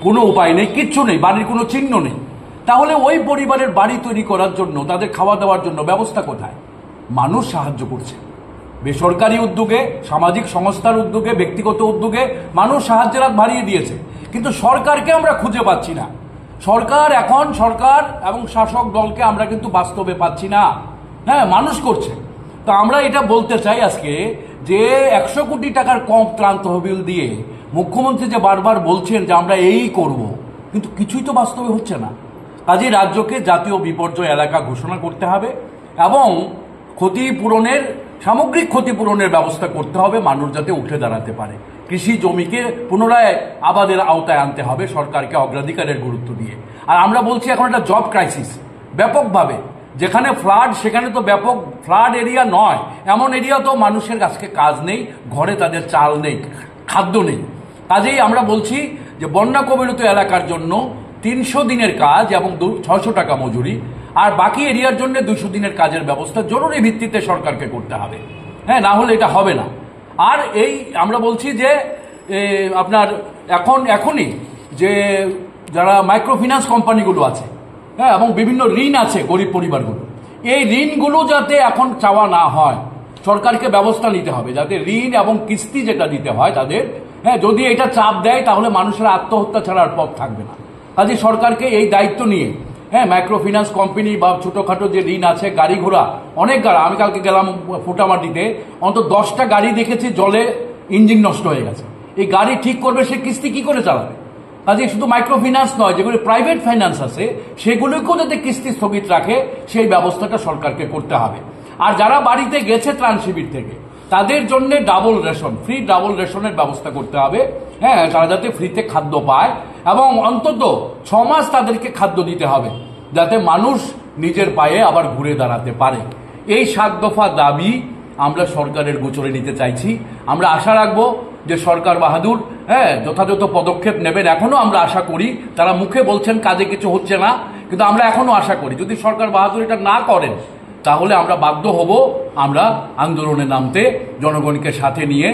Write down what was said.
কোনো উপায় নেই, কিচ্ছু নেই, বাড়ির কোনো চিহ্ন নেই, তাহলে ওই পরিবারের বাড়ি তৈরি করার জন্য, তাদের খাওয়া দাওয়ার জন্য ব্যবস্থা কোথায়? মানুষ সাহায্য করছে, বেসরকারি উদ্যোগে, সামাজিক সংস্থার উদ্যোগে, ব্যক্তিগত উদ্যোগে মানুষ সাহায্যের হাত বাড়িয়ে দিয়েছে, কিন্তু সরকারকে আমরা খুঁজে পাচ্ছি না। সরকার এবং শাসক দলকে আমরা কিন্তু বাস্তবে পাচ্ছি না। হ্যাঁ, মানুষ করছে। তো আমরা এটা বলতে চাই আজকে যে 100 কোটি টাকার কম ত্রাণ তহবিল দিয়ে মুখ্যমন্ত্রী যে বারবার বলছেন যে আমরা এই করব, কিন্তু কিছুই তো বাস্তবে হচ্ছে না। কাজেই রাজ্যকে জাতীয় বিপর্যয় এলাকা ঘোষণা করতে হবে এবং সামগ্রিক ক্ষতিপূরণের ব্যবস্থা করতে হবে, মানুষ যাতে উঠে দাঁড়াতে পারে। কৃষি জমিকে পুনরায় আবাদের আওতায় আনতে হবে সরকারকে অগ্রাধিকারের গুরুত্ব দিয়ে। আর আমরা বলছি এখন একটা জব ক্রাইসিস ব্যাপকভাবে, যেখানে ফ্লাড সেখানে তো ব্যাপক ফ্লাড এরিয়া নয়, এমন এরিয়া তো মানুষের আজকে কাজ নেই, ঘরে তাদের চাল নেই, খাদ্য নেই। কাজেই আমরা বলছি যে বন্যা কবলিত এলাকার জন্য 300 দিনের কাজ এবং 600 টাকা মজুরি, আর বাকি এরিয়ার জন্য 200 দিনের কাজের ব্যবস্থা জরুরি ভিত্তিতে সরকারকে করতে হবে। হ্যাঁ, না হলে এটা হবে না। আর আমরা বলছি যে আপনার এখনই যে যারা মাইক্রো ফিন্যান্স কোম্পানিগুলো আছে, হ্যাঁ, এবং বিভিন্ন ঋণ আছে গরিব পরিবারগুলো, এই ঋণগুলো যাতে এখন চাওয়া না হয়, সরকারকে ব্যবস্থা নিতে হবে যাতে ঋণ এবং কিস্তি যেটা দিতে হয় তাদের, হ্যাঁ, যদি এটা চাপ দেয় তাহলে মানুষের আত্মহত্যা ছাড়ার পথ থাকবে না। কাজে সরকারকে এই দায়িত্ব নিয়ে, হ্যাঁ, মাইক্রো ফিন্যান্স কোম্পানি বা ছোটখাটো যে ঋণ আছে, গাড়ি ঘোড়া, অনেক গাড়ি, আমি কালকে গেলাম ফুটামাটিতে, অন্তত 10টা গাড়ি দেখেছি জলে ইঞ্জিন নষ্ট হয়ে গেছে। এই গাড়ি ঠিক করবে, সে কিস্তি কি করে চালাবে? কাজে শুধু মাইক্রো ফিন্যান্স নয়, যেগুলো প্রাইভেট ফাইন্যান্স আছে সেগুলোকেও যাতে কিস্তি স্থগিত রাখে সেই ব্যবস্থাটা সরকারকে করতে হবে। আর যারা বাড়িতে গেছে ত্রাণ শিবির থেকে, তাদের জন্য ফ্রি ডাবল রেশনের ব্যবস্থা করতে হবে। হ্যাঁ, তারা যাতে ফ্রিতে খাদ্য পায় এবং অন্তত 6 মাস তাদেরকে খাদ্য দিতে হবে, যাতে মানুষ নিজের পায়ে আবার ঘুরে দাঁড়াতে পারে। এই 7 দফা দাবি আমরা সরকারের গোচরে নিতে চাইছি। আমরা আশা রাখবো যে সরকার বাহাদুর, হ্যাঁ, যথাযথ পদক্ষেপ নেবেন। এখনো আমরা আশা করি, তারা মুখে বলছেন কাজে কিছু হচ্ছে না, কিন্তু আমরা এখনো আশা করি যদি সরকার বাহাদুর এটা না করেন তাহলে আমরা বাধ্য হব আমরা আন্দোলনে নামতে, জনগণকে সাথে নিয়ে।